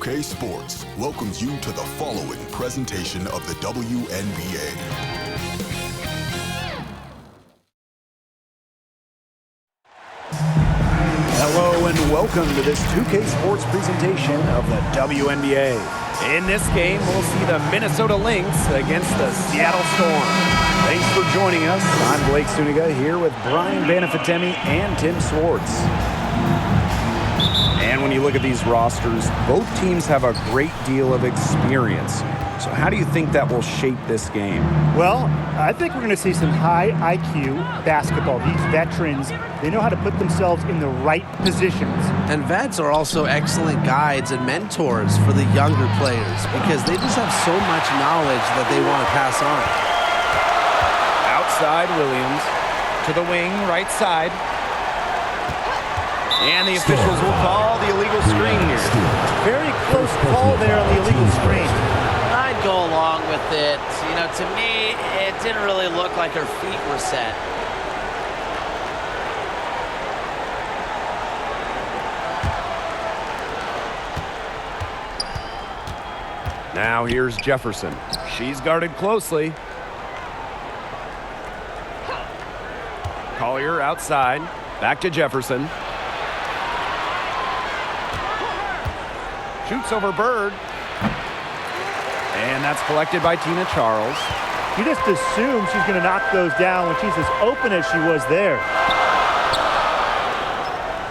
2K Sports welcomes you to the following presentation of the WNBA. Hello and welcome to this 2K Sports presentation of the WNBA. In this game, we'll see the Minnesota Lynx against the Seattle Storm. Thanks for joining us. I'm Blake Suniga here with Brian Banafitemi and Tim Swartz. And when you look at these rosters, both teams have a great deal of experience. So how do you think that will shape this game? Well, I think we're going to see some high IQ basketball. These veterans, they know how to put themselves in the right positions. And vets are also excellent guides and mentors for the younger players because they just have so much knowledge that they want to pass on. Outside Williams to the wing, right side. And the officials will call the illegal screen here. Very close call there on the illegal screen. I'd go along with it. You know, to me, it didn't really look like her feet were set. Now here's Jefferson. She's guarded closely. Collier outside. Back to Jefferson. Shoots over Bird. And that's collected by Tina Charles. You just assume she's going to knock those down when she's as open as she was there.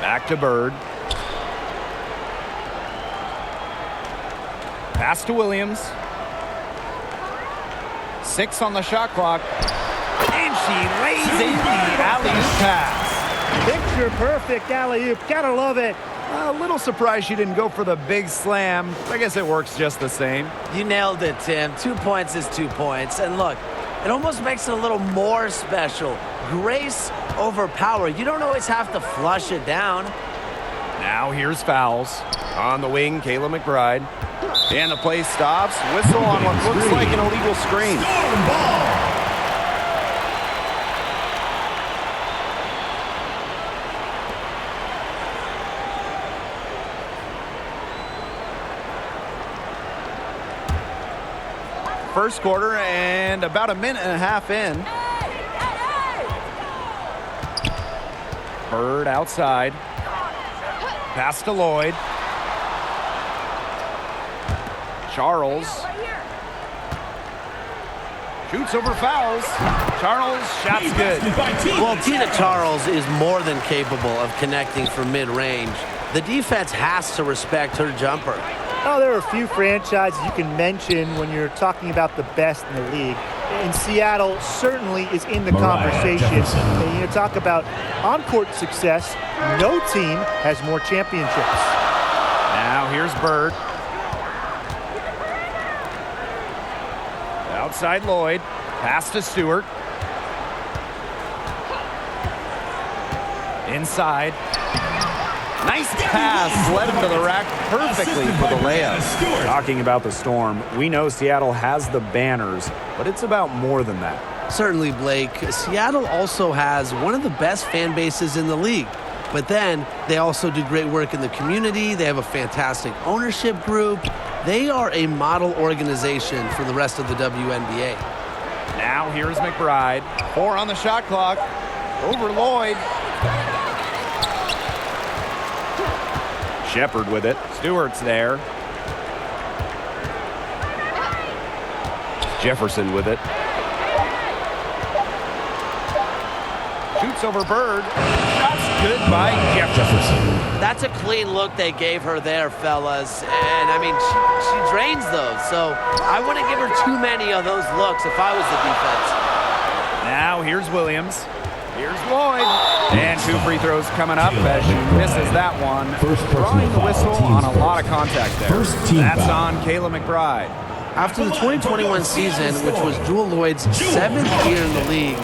Back to Bird. Pass to Williams. 6 on the shot clock. And she lays in the alley-oop pass. Picture perfect alley-oop. Gotta love it. A little surprised she didn't go for the big slam. I guess it works just the same. You nailed it, Tim. 2 points is 2 points. And look, it almost makes it a little more special. Grace over power. You don't always have to flush it down. Now here's fouls. On the wing, Kayla McBride. And the play stops. Whistle on what looks like an illegal screen. First quarter and about a minute and a half in. Bird outside. Pass to Lloyd. Charles. Shoots over fouls. Charles, shot's good. Well, Tina Charles is more than capable of connecting from mid-range. The defense has to respect her jumper. Oh, there are a few franchises you can mention when you're talking about the best in the league. And Seattle certainly is in the conversation. And you talk about on-court success, no team has more championships. Now here's Bird. Outside Lloyd. Pass to Stewart. Inside. Nice pass, led him to the rack perfectly for the layup. Talking about the Storm, we know Seattle has the banners, but it's about more than that. Certainly, Blake. Seattle also has one of the best fan bases in the league. But then they also do great work in the community. They have a fantastic ownership group. They are a model organization for the rest of the WNBA. Now here's McBride. 4 on the shot clock. Over Lloyd. Shepard with it. Stewart's there. Jefferson with it. Shoots over Bird. Shot's good by Jefferson. That's a clean look they gave her there, fellas. And, I mean, she drains those. So I wouldn't give her too many of those looks if I was the defense. Now here's Williams. Here's Lloyd. And 2 free throws coming up as she misses that one. Drawing the whistle on a lot of contact there. That's on Kayla McBride. After the 2021 season, which was Jewel Lloyd's 7th year in the league,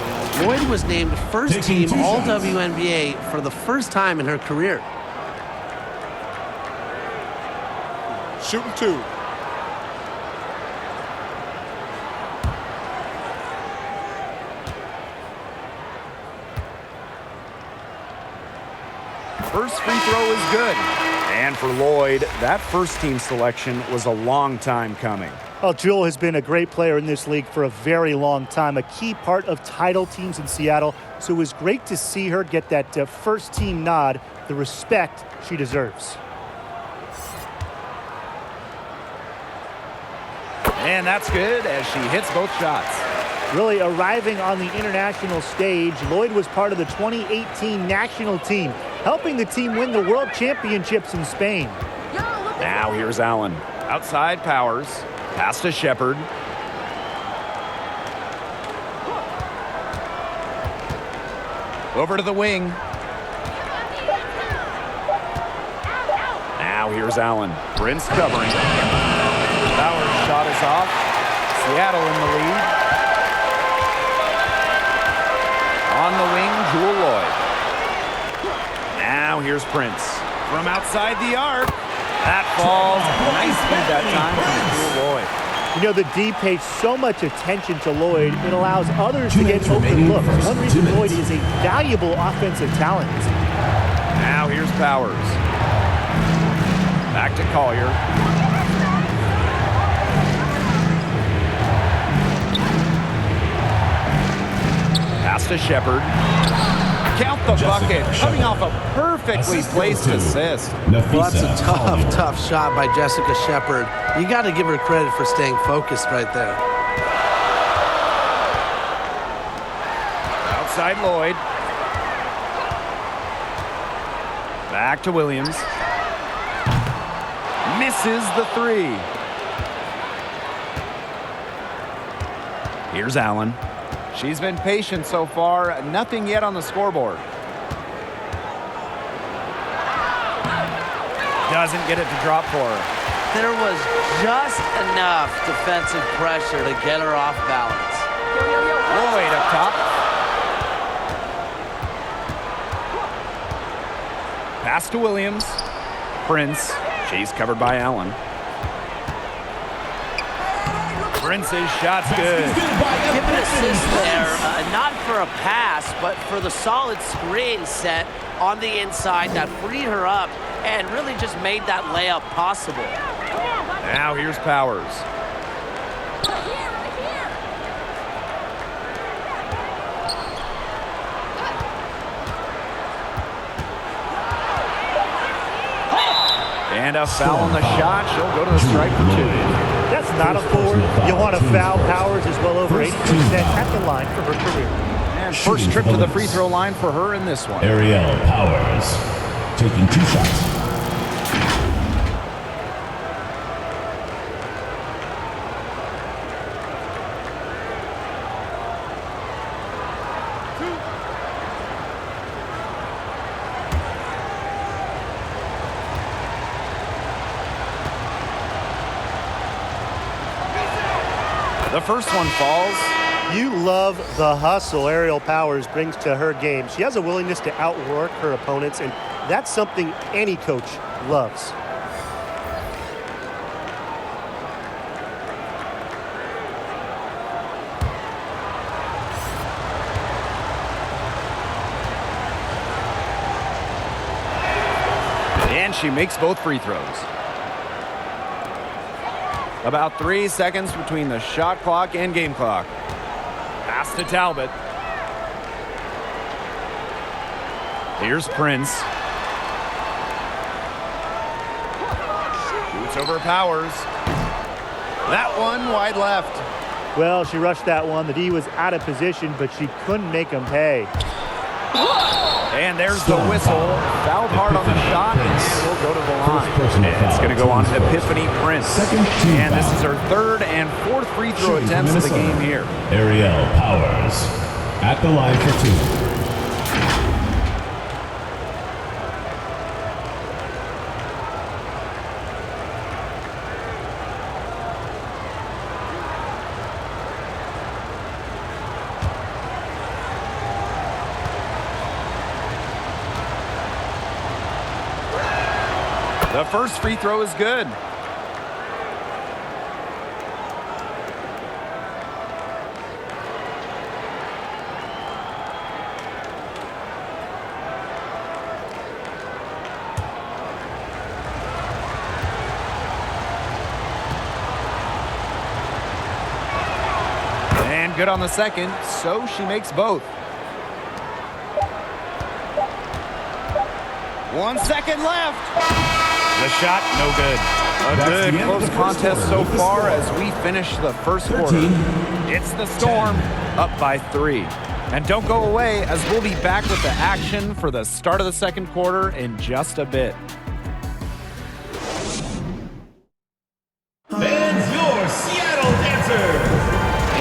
Lloyd was named first team All-WNBA for the first time in her career. Shooting 2. First free throw is good. And for Lloyd, that first-team selection was a long time coming. Well, Jewel has been a great player in this league for a very long time, a key part of title teams in Seattle. So it was great to see her get that first-team nod, the respect she deserves. And that's good as she hits both shots. Really arriving on the international stage, Lloyd was part of the 2018 national team, helping the team win the World Championships in Spain. Now here's Allen. Outside Powers. Pass to Shepard. Over to the wing. Now here's Allen. Prince covering. Powers' shot is off. Seattle in the lead. On the wing, Jewel Lloyd. Now here's Prince. From outside the arc. That falls. Nice feed that time from Jewel Lloyd. You know, the D pays so much attention to Lloyd, it allows others to get open looks. One reason Lloyd is a valuable offensive talent. Now here's Powers. Back to Collier. Pass to Shepard. Count the bucket. Coming off a perfectly placed assist. Well, that's a tough shot by Jessica Shepard. You got to give her credit for staying focused right there. Outside Lloyd. Back to Williams. Misses the three. Here's Allen. She's been patient so far. Nothing yet on the scoreboard. Doesn't get it to drop for her. There was just enough defensive pressure to get her off balance. Lloyd up top. Pass to Williams. Prince. She's covered by Allen. Prince's shot's good. Give an assist there, not for a pass, but for the solid screen set on the inside that freed her up and really just made that layup possible. Now here's Powers. And a foul on the shot. She'll go to the stripe for two. That's not a foul. You want to foul. Powers is well over 80% at the line for her career. And first trip to the free throw line for her in this one. Ariel Powers taking 2 shots. The first one falls. You love the hustle Ariel Powers brings to her game. She has a willingness to outwork her opponents, and that's something any coach loves. And she makes both free throws. About 3 seconds between the shot clock and game clock. Pass to Talbot. Here's Prince. Shoots over Powers. That one wide left. Well, she rushed that one. The D was out of position, but she couldn't make them pay. And there's the whistle. Fouled hard on the shot, and will go to the line. It's going to go on to Epiphany Prince. And this is her third and fourth free throw attempts of the game here. Ariel Powers at the line for 2. The first free throw is good. good on the second, so she makes both. 1 second left. The shot, no good. A good close contest so far as we finish the first quarter. It's the Storm up by 3. And don't go away, as we'll be back with the action for the start of the second quarter in just a bit. Fans, your Seattle answer.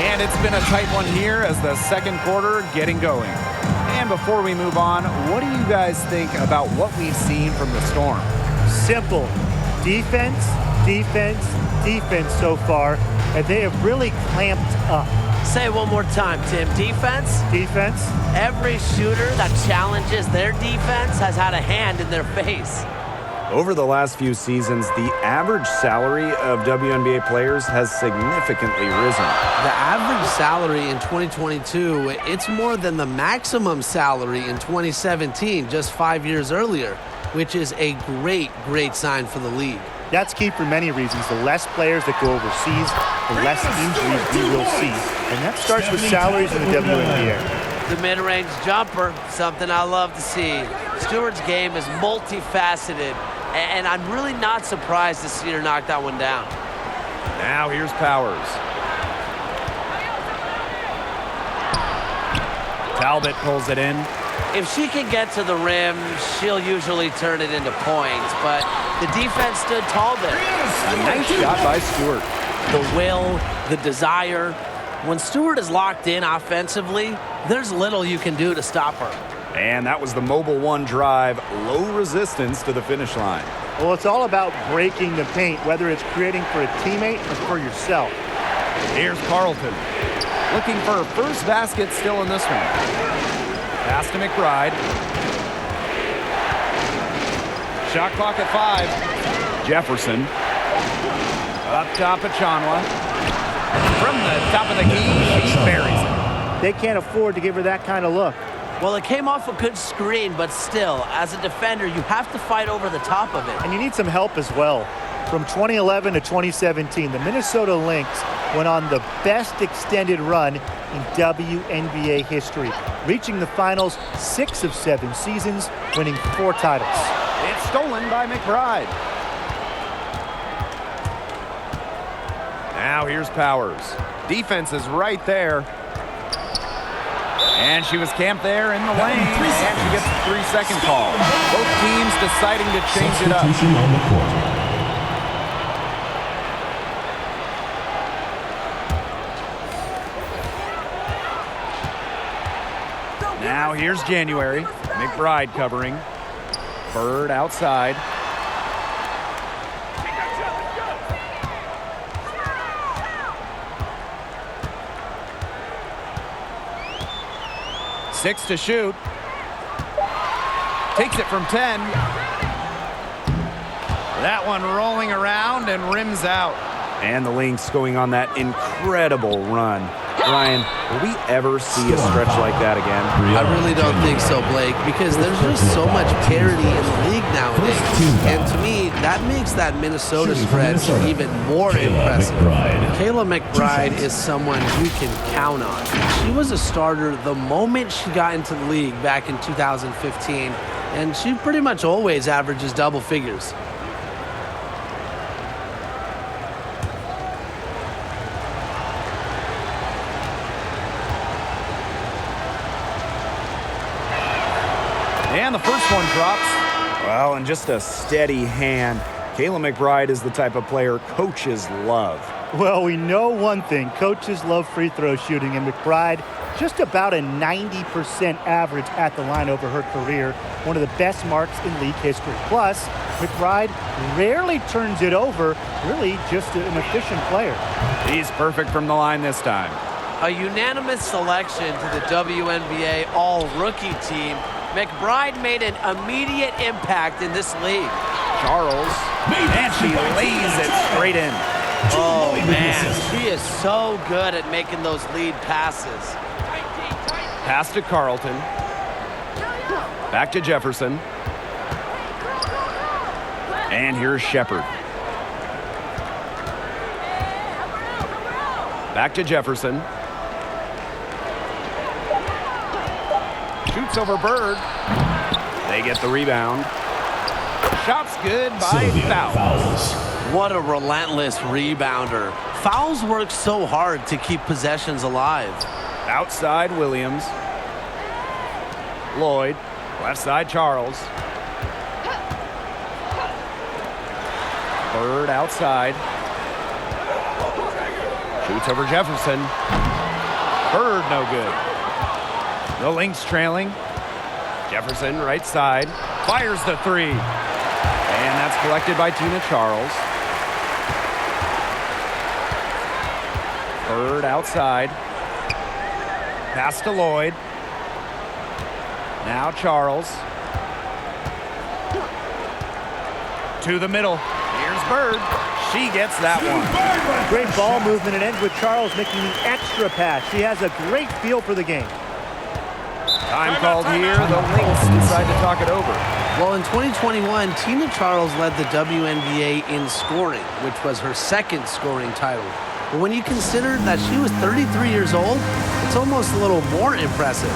And it's been a tight one here as the second quarter getting going. And before we move on, what do you guys think about what we've seen from the Storm? Simple. Defense, defense, defense so far, and they have really clamped up. Say it one more time, Tim. Defense? Defense. Every shooter that challenges their defense has had a hand in their face. Over the last few seasons, the average salary of WNBA players has significantly risen. The average salary in 2022, it's more than the maximum salary in 2017, just 5 years earlier, which is a great, great sign for the league. That's key for many reasons. The less players that go overseas, the less injuries we will see. And that starts with salaries in the WNBA. The mid-range jumper, something I love to see. Stewart's game is multifaceted, and I'm really not surprised to see her knock that one down. Now here's Powers. Talbot pulls it in. If she can get to the rim, she'll usually turn it into points, but the defense stood tall there. A nice shot by Stewart. The will, the desire. When Stewart is locked in offensively, there's little you can do to stop her. And that was the Mobile One drive, low resistance to the finish line. Well, it's all about breaking the paint, whether it's creating for a teammate or for yourself. Here's Carlton. Looking for her first basket still in this one. Pass to McBride. Shot clock at 5. Jefferson. Up top of Chanwa. From the top of the key, she buries it. They can't afford to give her that kind of look. Well, it came off a good screen, but still, as a defender, you have to fight over the top of it. And you need some help as well. From 2011 to 2017, the Minnesota Lynx went on the best extended run in WNBA history, reaching the finals 6 of 7 seasons, winning 4 titles. It's stolen by McBride. Now here's Powers. Defense is right there. And she was camped there in the lane, and she gets a 3-second call. Both teams deciding to change it up. Substitution on the court. Now here's January. McBride covering. Bird outside. Six to shoot. Takes it from 10. That one rolling around and rims out. And the Lynx going on that incredible run. Ryan, will we ever see a stretch like that again? I really don't think so, Blake, because there's just so much parity in the league nowadays. And to me, that makes that Minnesota stretch even more impressive. Kayla McBride is someone you can count on. She was a starter the moment she got into the league back in 2015, and she pretty much always averages double figures. And the first one drops. Well, and just a steady hand. Kayla McBride is the type of player coaches love. Well, we know one thing. Coaches love free throw shooting, and McBride just about a 90% average at the line over her career. One of the best marks in league history. Plus, McBride rarely turns it over. Really just an efficient player. He's perfect from the line this time. A unanimous selection to the WNBA all-rookie team. McBride made an immediate impact in this league. Charles, and she lays it straight in. Oh, man, she is so good at making those lead passes. Pass to Carlton. Back to Jefferson. And here's Shepard. Back to Jefferson. Shoots over Bird. They get the rebound. Shot's good by Fowles. What a relentless rebounder. Fowles work so hard to keep possessions alive. Outside Williams. Lloyd. Left side Charles. Bird outside. Shoots over Jefferson. Bird no good. The Lynx trailing. Jefferson right side. Fires the three. And that's collected by Tina Charles. Bird outside. Pass to Lloyd. Now Charles. To the middle. Here's Bird. She gets that one. Great ball movement. It ends with Charles making the extra pass. She has a great feel for the game. Time called here. The Lynx decide to talk it over. Well, in 2021, Tina Charles led the WNBA in scoring, which was her second scoring title. But when you consider that she was 33 years old, it's almost a little more impressive.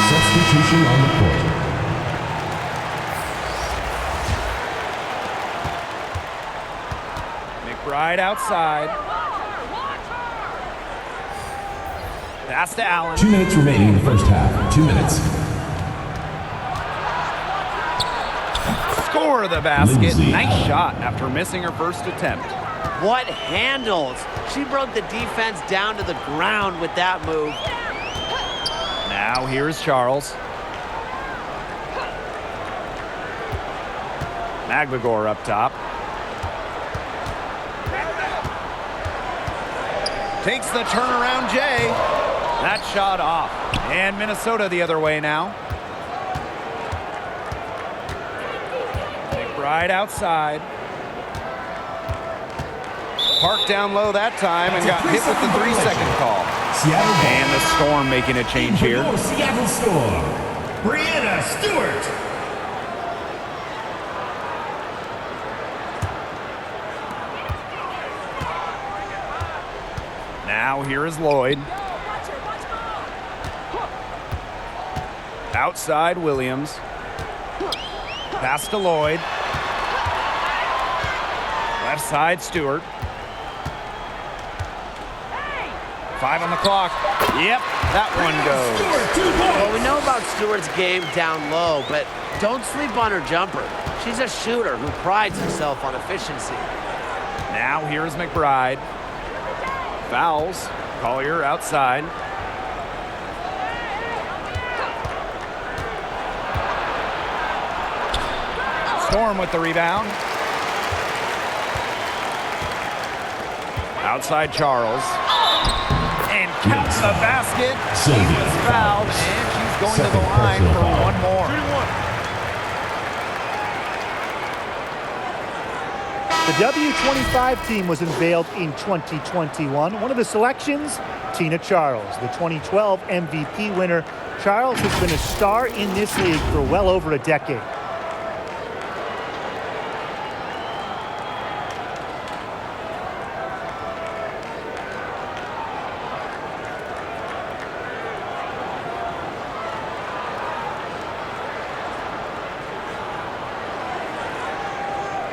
Substitution on the court. McBride outside. Pass to Allen. 2 minutes remaining in the first half. 2 minutes. Score the basket. Lindsay Nice Allen. shot after missing her first attempt. What handles! She broke the defense down to the ground with that move. Now here's Charles. Magbagor up top. Takes the turnaround Jay. That shot off. And Minnesota the other way now. McBride outside. Parked down low that time and got hit with the 3-second call. Seattle ball. And the Storm making a change here. For Seattle Storm, Brianna Stewart. Now here is Lloyd. Outside Williams. Pass to Lloyd. Left side Stewart. 5 on the clock. Yep, that one goes. Well, we know about Stewart's game down low, but don't sleep on her jumper. She's a shooter who prides herself on efficiency. Now here's McBride. Fouls. Collier outside. Storm with the rebound. Outside Charles. And counts the basket. She was fouled, and she's going to the line for one more. The W25 team was unveiled in 2021. One of the selections, Tina Charles, the 2012 MVP winner. Charles has been a star in this league for well over a decade.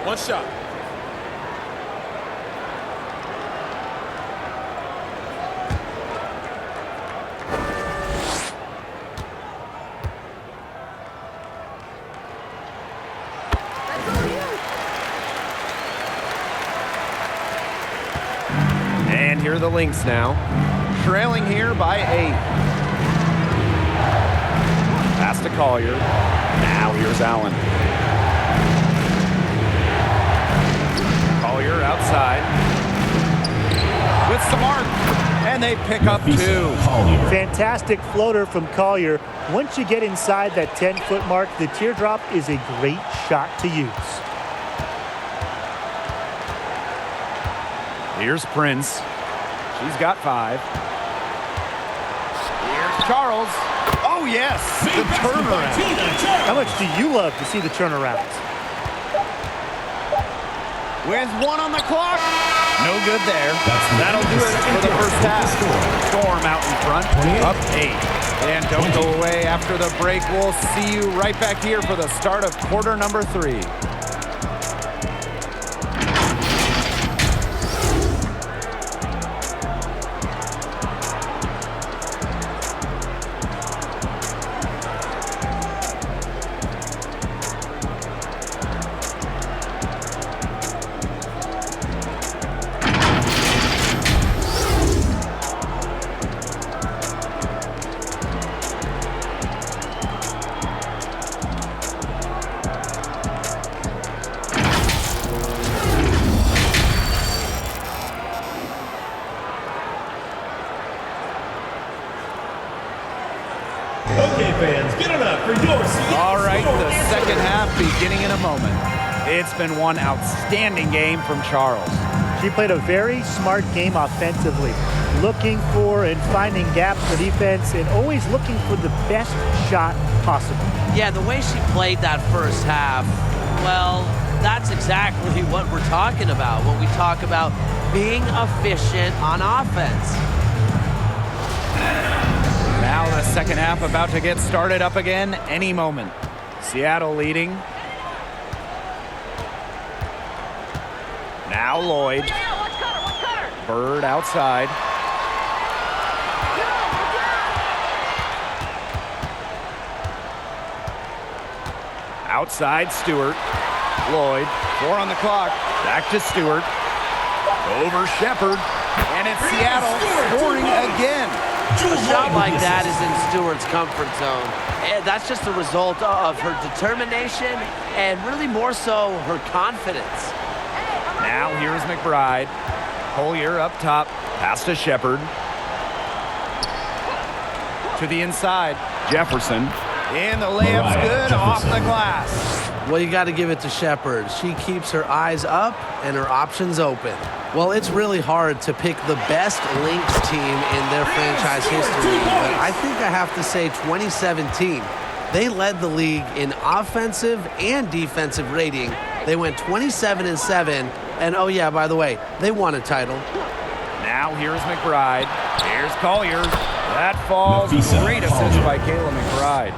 One shot. And here are the Lynx now, trailing here by 8. Pass to Collier. Now here's Allen. Collier outside. With some arc. And they pick up 2. Fantastic floater from Collier. Once you get inside that 10-foot mark, the teardrop is a great shot to use. Here's Prince. She's got 5. Here's Charles. Oh, yes, the turnaround. How much do you love to see the turnarounds? With 1 on the clock. No good there. That'll do it for the first half. Storm out in front, up 8. And don't go away after the break. We'll see you right back here for the start of quarter number 3. Okay, fans, get it up for your seat. All right, the second half beginning in a moment. It's been one outstanding game from Charles. She played a very smart game offensively, looking for and finding gaps for defense and always looking for the best shot possible. Yeah, the way she played that first half, well, that's exactly what we're talking about when we talk about being efficient on offense. Now the second half about to get started up again any moment. Seattle leading. Now Lloyd. Bird outside. Outside Stewart. Lloyd. 4 on the clock. Back to Stewart. Over Shepard. And it's Seattle scoring again. A shot like that is in Stewart's comfort zone. And that's just the result of her determination and really more so her confidence. Now here's McBride. Collier up top. Pass to Shepard. To the inside. Jefferson. And the layup's good off the glass. Well, you got to give it to Shepard. She keeps her eyes up and her options open. Well, it's really hard to pick the best Lynx team in their franchise history, but I think I have to say 2017. They led the league in offensive and defensive rating. They went 27-7, and oh yeah, by the way, they won a title. Now here's McBride. Here's Collier. That falls. Great assist by Kayla McBride.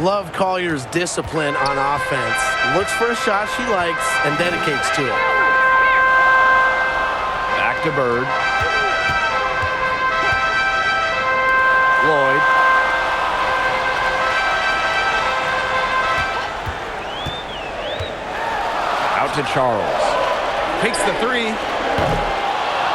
Love Collier's discipline on offense. Looks for a shot she likes and dedicates to it. Back to Bird. Lloyd. Out to Charles. Takes the 3.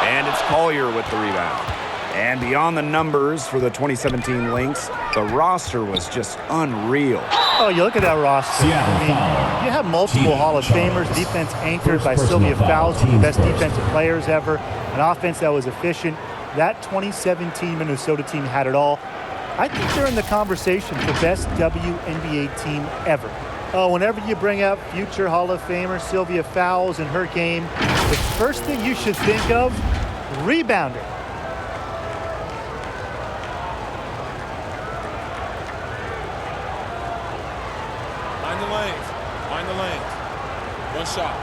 And it's Collier with the rebound. And beyond the numbers for the 2017 Lynx, the roster was just unreal. Oh, you look at that roster. I mean, you have multiple Hall of Famers, defense anchored by Sylvia Fowles, the best defensive players ever, an offense that was efficient. That 2017 Minnesota team had it all. I think they're in the conversation for best WNBA team ever. Oh, whenever you bring up future Hall of Famer Sylvia Fowles and her game, the first thing you should think of, rebounding. Find the lanes. One shot.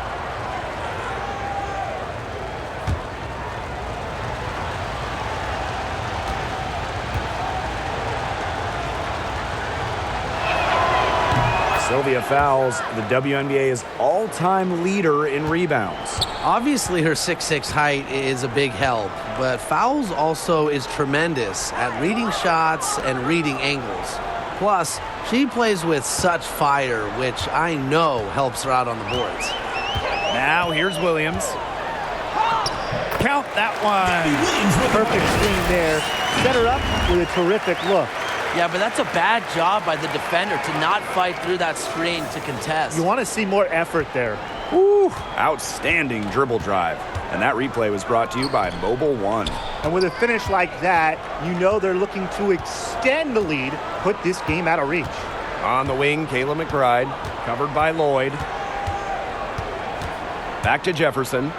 So Sylvia Fowles, the WNBA is all-time leader in rebounds. Obviously, her 6'6" height is a big help, but Fowles also is tremendous at reading shots and reading angles. Plus, she plays with such fire, which I know helps her out on the boards. Now here's Williams. Count that one. Perfect screen there. Set her up with a terrific look. Yeah, but that's a bad job by the defender to not fight through that screen to contest. You want to see more effort there. Woo, outstanding dribble drive. And that replay was brought to you by Mobile One. And with a finish like that, you know they're looking to extend the lead, put this game out of reach. On the wing, Kayla McBride, covered by Lloyd. Back to Jefferson.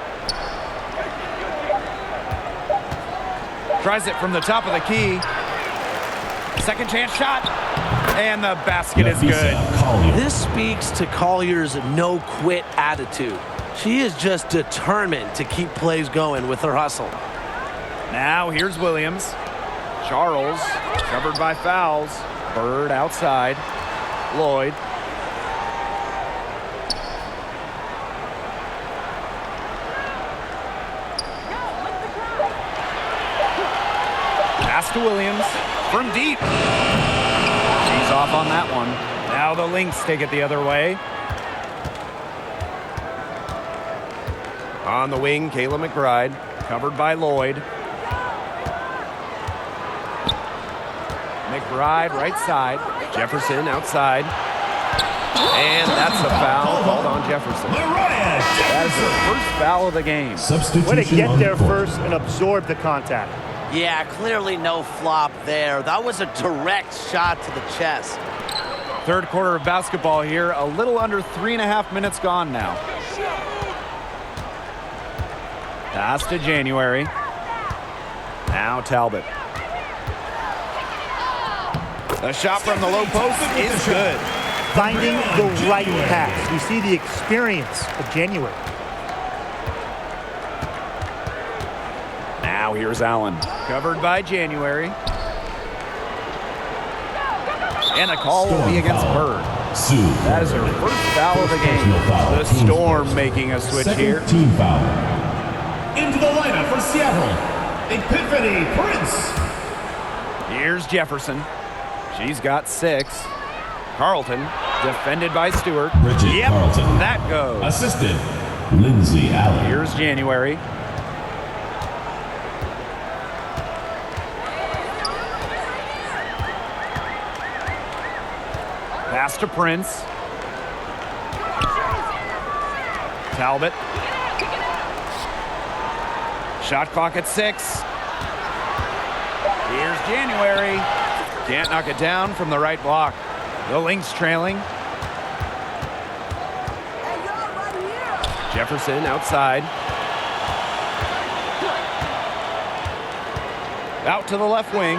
Tries it from the top of the key. Second chance shot. And the basket is good. This speaks to Collier's no-quit attitude. She is just determined to keep plays going with her hustle. Now here's Williams. Charles, covered by Fowles. Bird outside. Lloyd. Pass to Williams from deep. She's off on that one. Now the Lynx take it the other way. On the wing, Kayla McBride, covered by Lloyd. McBride right side. Jefferson outside. And that's a foul called on Jefferson. That is the first foul of the game. Way to get there first and absorb the contact. Yeah, clearly no flop there. That was a direct shot to the chest. Third quarter of basketball here. A little under 3.5 minutes gone now. Pass to January. Now Talbot. A shot from the low post is good. Finding the right pass. You see the experience of January. Now here's Allen. Covered by January. And the call will be against Bird. That is her first foul of the game. The Storm making a switch here. Team foul. Into the lineup for Seattle, Epiphany Prince. Here's Jefferson. She's got 6. Carlton, defended by Stewart. Bridget Carlton. That goes. Assisted, Lindsay Allen. Here's January. Pass to Prince. Talbot. Shot clock at 6. Here's January. Can't knock it down from the right block. The Lynx trailing. Jefferson outside. Out to the left wing.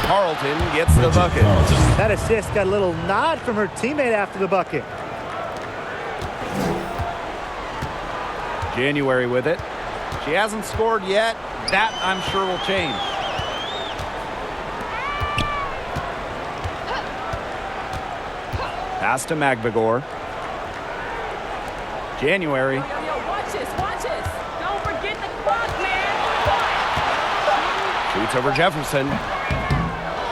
Carlton gets the bucket. That assist got a little nod from her teammate after the bucket. January with it. She hasn't scored yet. That, I'm sure, will change. Pass to Magbagor. January. Watch this. Don't forget the clock, man. Shoots over Jefferson.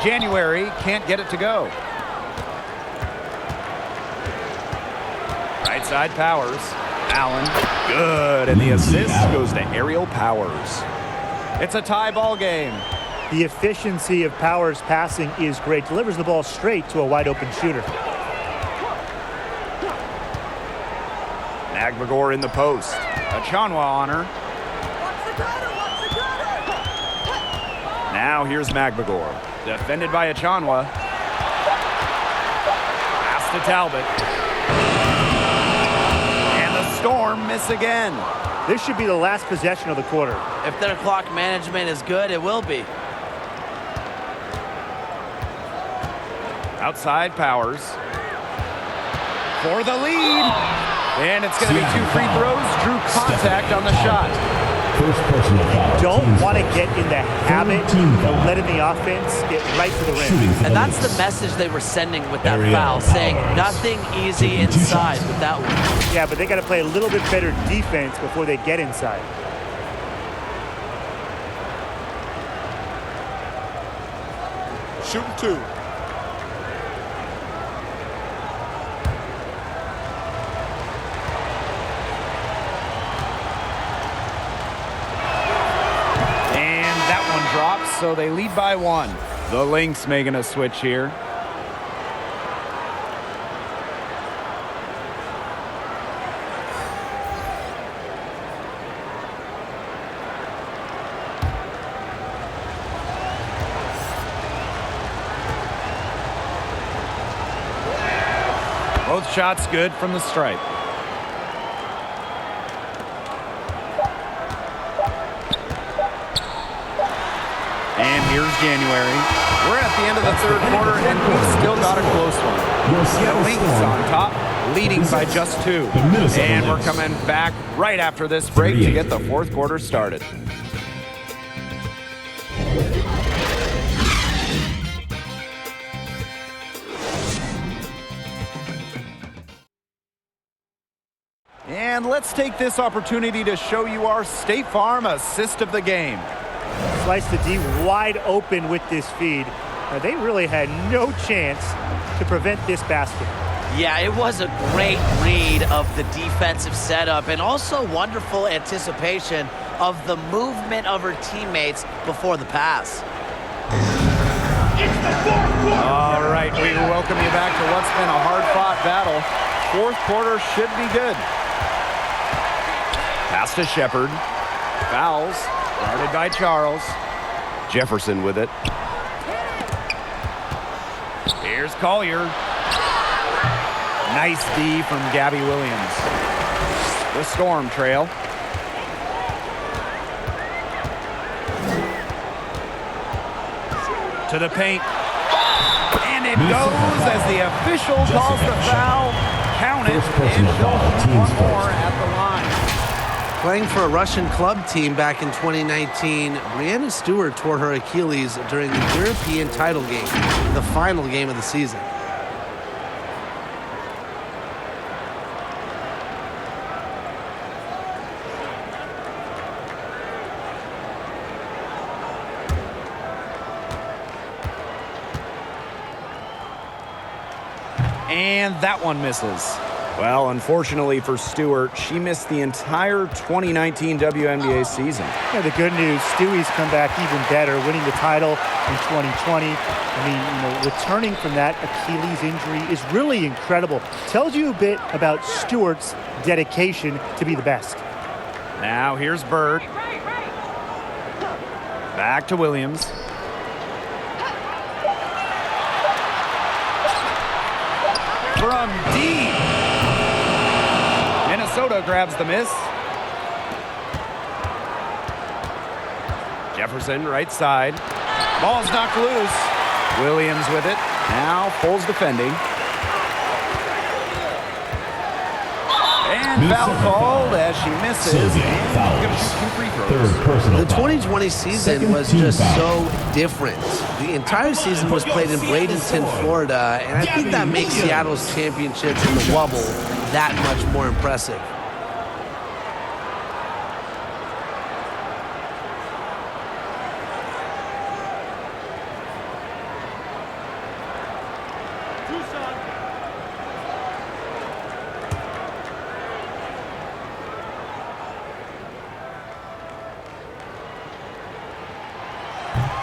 January can't get it to go. Right side Powers. Allen. Good. And the assist goes to Aerial Powers. It's a tie ball game. The efficiency of Powers' passing is great. Delivers the ball straight to a wide open shooter. Magbagor in the post. Achanwa on her. Now here's Magbagor. Defended by Achanwa. Pass to Talbot. And the Storm miss again. This should be the last possession of the quarter. If their clock management is good, it will be. Outside Powers. For the lead. And it's going to be 2 free throws. Drew contact on the shot. First personal foul. Don't want to get in the habit of letting the offense get right to the rim. And that's the message they were sending with that foul, saying nothing easy inside with that one. Yeah, but they got to play a little bit better defense before they get inside. Shooting 2. And that one drops, so they lead by 1. The Lynx making a switch here. Both shots good from the stripe. And here's January. We're at the end of the third quarter, and we've still got a close one. The Lynx on top, leading by just 2. And we're coming back right after this break to get the fourth quarter started. And let's take this opportunity to show you our State Farm assist of the game. Slice the D wide open with this feed. They really had no chance to prevent this basket. Yeah, it was a great read of the defensive setup and also wonderful anticipation of the movement of her teammates before the pass. All right, we welcome you back to what's been a hard-fought battle. Fourth quarter should be good. Pass to Shepard. Fouls. Guarded by Charles. Jefferson with it. Here's Collier. Nice D from Gabby Williams. The Storm trail. To the paint. And it goes as the official calls the foul. Count it, and she'll shoot one more at the line. Playing for a Russian club team back in 2019, Breanna Stewart tore her Achilles during the European title game, the final game of the season. And that one misses. Well, unfortunately for Stewart, she missed the entire 2019 WNBA season. Yeah, the good news, Stewie's come back even better, winning the title in 2020. I mean, returning from that Achilles injury is really incredible. Tells you a bit about Stewart's dedication to be the best. Now here's Bird. Back to Williams. From deep. Minnesota grabs the miss. Jefferson, right side. Ball's knocked loose. Williams with it. Now Foles defending. And foul called as she misses. And going to shoot 2 free throws. The 2020 season was just so different. The entire season was played in Bradenton, Florida, and I think that makes Seattle's championship in the Wubble that much more impressive.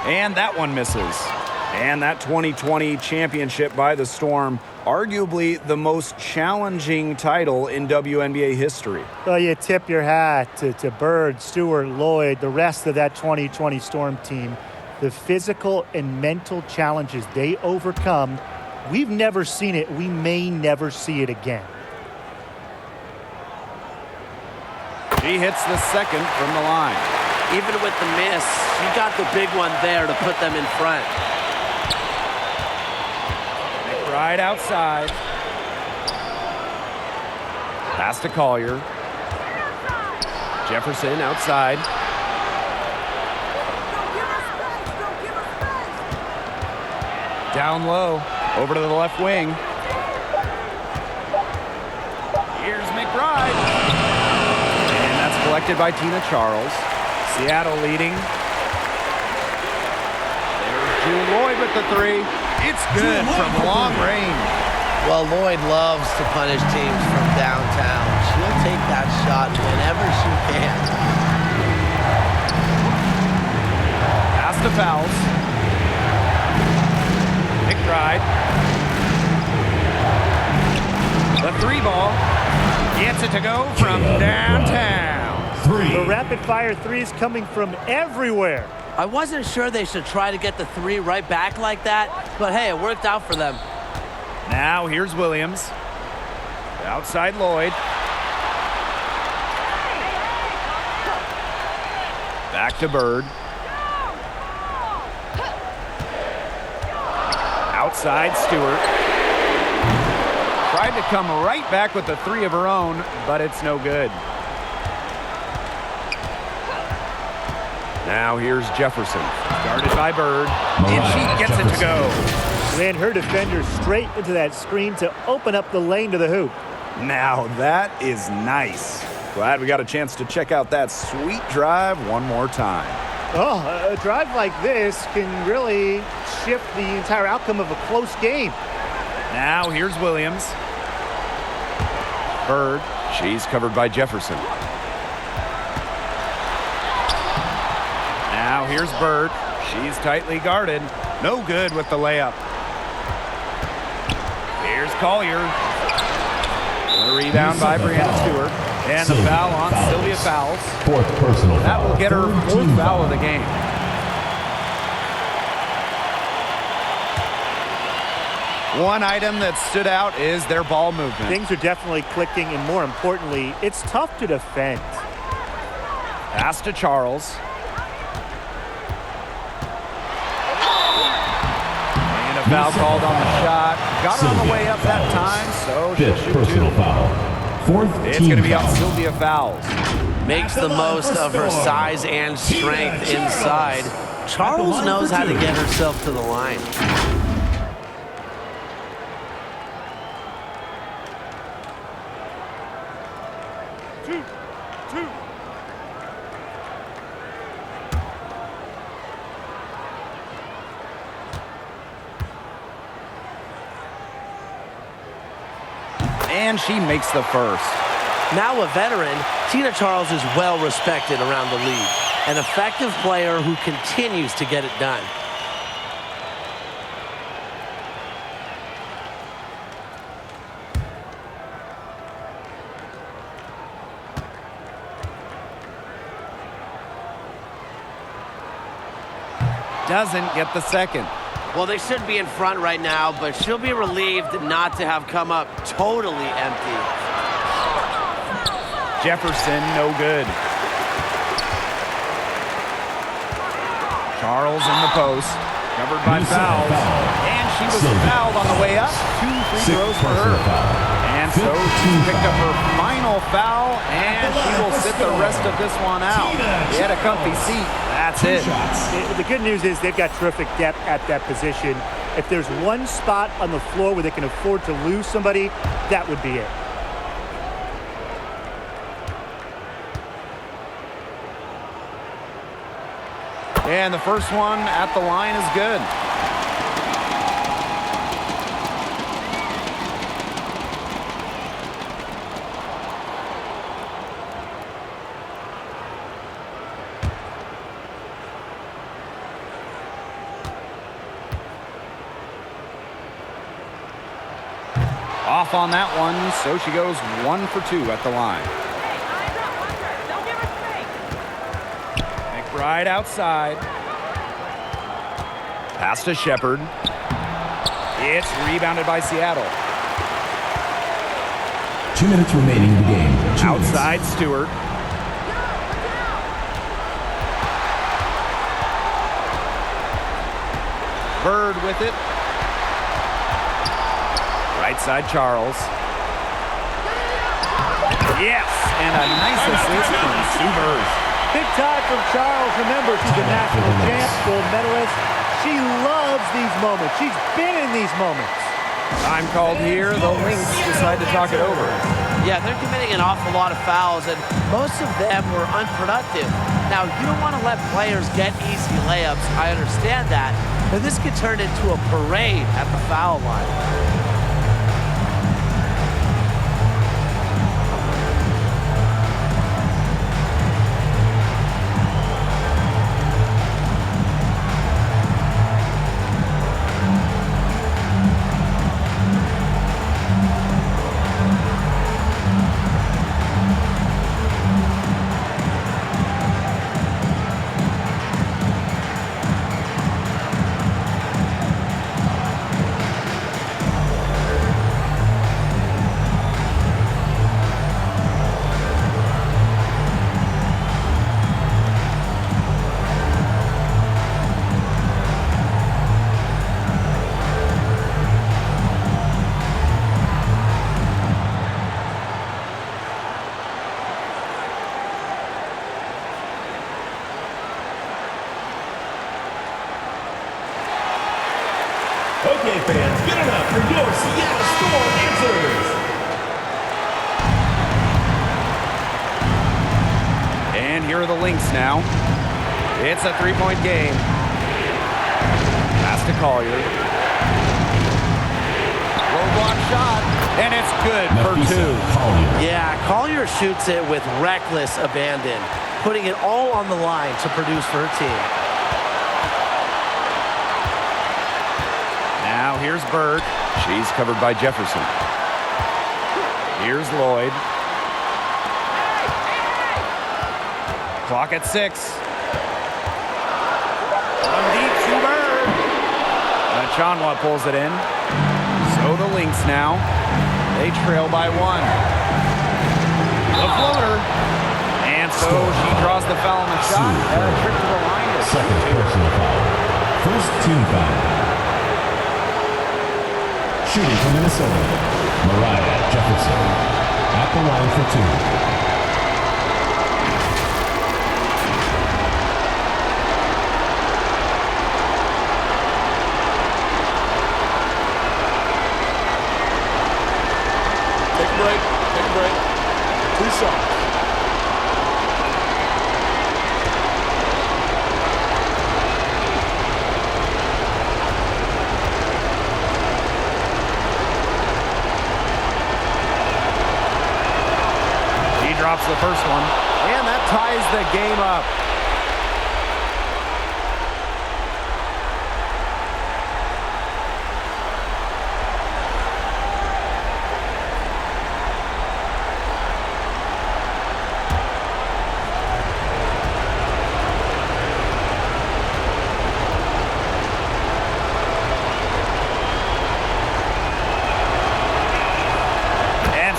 And that one misses. And that 2020 championship by the Storm, arguably the most challenging title in WNBA history. Well, you tip your hat to Bird, Stewart, Lloyd, the rest of that 2020 Storm team. The physical and mental challenges they overcome, we've never seen it. We may never see it again. She hits the second from the line. Even with the miss, she got the big one there to put them in front. Right outside. Pass to Collier. Jefferson outside. Down low, over to the left wing. Here's McBride. And that's collected by Tina Charles. Seattle leading. There's June Lloyd with the three. It's good from long range. Well, Lloyd loves to punish teams from downtown. She'll take that shot whenever she can. Pass to Fouls. McBride. The three ball. Gets it to go from downtown. The rapid-fire threes coming from everywhere. I wasn't sure they should try to get the three right back like that, but hey, it worked out for them. Now here's Williams. Outside Lloyd. Back to Bird. Outside Stewart. Tried to come right back with the three of her own, but it's no good. Now here's Jefferson. Guarded by Bird. And she gets it to go. Ran her defender straight into that screen to open up the lane to the hoop. Now that is nice. Glad we got a chance to check out that sweet drive one more time. Oh, a drive like this can really shift the entire outcome of a close game. Now here's Williams. Bird. She's covered by Jefferson. Now here's Bird. She's tightly guarded. No good with the layup. Here's Collier. The rebound by Brianna Stewart. And the foul on Sylvia Fowles. Fourth personal That foul. will get her fourth foul of the game. One item that stood out is their ball movement. Things are definitely clicking, and more importantly, it's tough to defend. Pass to Charles. And a foul called on the shot. Got her on the way up that time, so she'll Fifth shoot personal two. foul. Fourth It's team going to be on foul. Sylvia Fowles. Makes the most of her size and strength inside. Charles knows how to get herself to the line. And she makes the first. Now a veteran, Tina Charles is well respected around the league. An effective player who continues to get it done. Doesn't get the second. Well, they should be in front right now, but she'll be relieved not to have come up totally empty. Jefferson, no good. Charles in the post, covered by Fowles. And she was fouled on the way up. 2 free throws for her. And so she picked up her final foul, and she will sit the rest of this one out. She had a comfy seat. That's it. The good news is they've got terrific depth at that position. If there's one spot on the floor where they can afford to lose somebody, that would be it. And the first one at the line is good. Off on that one, so she goes 1 for 2 at the line. Don't give her space. McBride outside. Pass to Shepard. It's rebounded by Seattle. 2 minutes remaining in the game. 2 minutes. Outside Stewart. Bird with it. Right side Charles. Yes, and a nice assist from Sue Bird. time from Charles. Remember, she's a national champ, gold medalist. She loves these moments. She's been in these moments. Time called here. The Lynx decide to talk it over. Yeah, they're committing an awful lot of fouls, and most of them were unproductive. Now, you don't want to let players get easy layups. I understand that. But this could turn into a parade at the foul line. Okay, fans, good enough for your Seattle Storm answers. And here are the Lynx now. It's a three-point game. Pass to Collier. Low block shot, and it's good for two. Yeah, Collier shoots it with reckless abandon, putting it all on the line to produce for her team. Now here's Bird. She's covered by Jefferson. Here's Lloyd. Clock at 6. From deep to Bird. Chanwa pulls it in. So the Lynx now. They trail by 1. The floater. And so she draws the foul on the shot. Trip to the line. Second personal foul. First team foul. Shooting from Minnesota, Paymaya Jefferson at the line for 2. Take a break. Take a break. 2 shots. Drops the first one, and that ties the game up.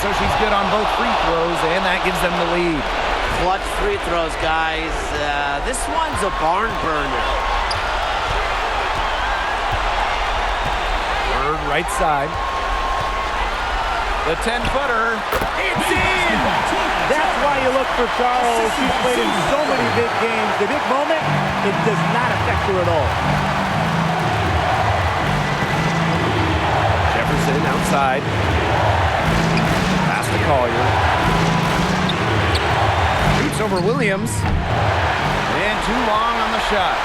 So she's good on both free throws, and that gives them the lead. Clutch free throws, guys. This one's a barn burner. Bird right side. The 10-footer. It's in! That's why you look for Charles. She's played in so many big games. The big moment, it does not affect her at all. Jefferson outside. To Collier. Shoots over Williams. And too long on the shot.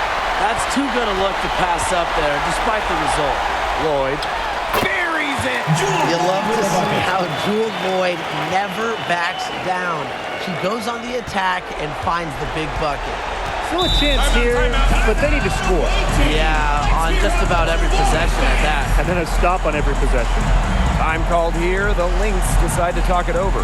That's too good a look to pass up there, despite the result. Lloyd buries it. You love to see how Jewel Lloyd never backs down. She goes on the attack and finds the big bucket. Still a chance here, but they need to score. Yeah, on just about every possession at that. And then a stop on every possession. Time called here. The Lynx decide to talk it over.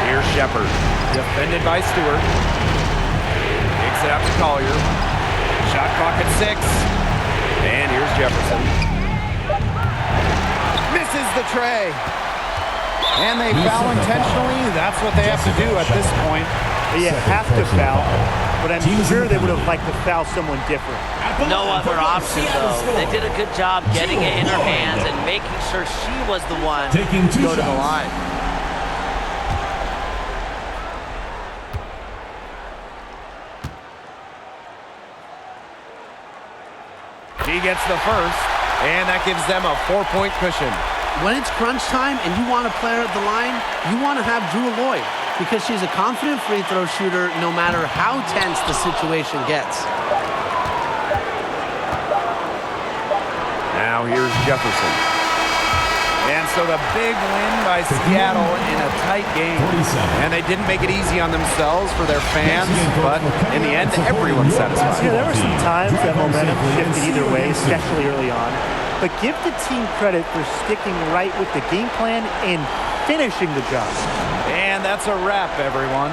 Here's Shepard, defended by Stewart. Kicks it out to Collier. Shot clock at 6. And here's Jefferson. Misses the tray. And they foul intentionally. That's what they have to do at this point. You have to foul, but I'm sure they would have liked to foul someone different. No other option, though. They did a good job getting it in her hands and making sure she was the one to go to the line. He gets the first, and that gives them a 4-point cushion. When it's crunch time and you want a player at the line, you want to have Drew Lloyd because she's a confident free throw shooter no matter how tense the situation gets. Now here's Jefferson. And so the big win by Seattle in a tight game. And they didn't make it easy on themselves for their fans, but in the end, everyone's satisfied. Yeah, there were some times that momentum shifted either way, especially early on. But give the team credit for sticking right with the game plan and finishing the job. And that's a wrap, everyone.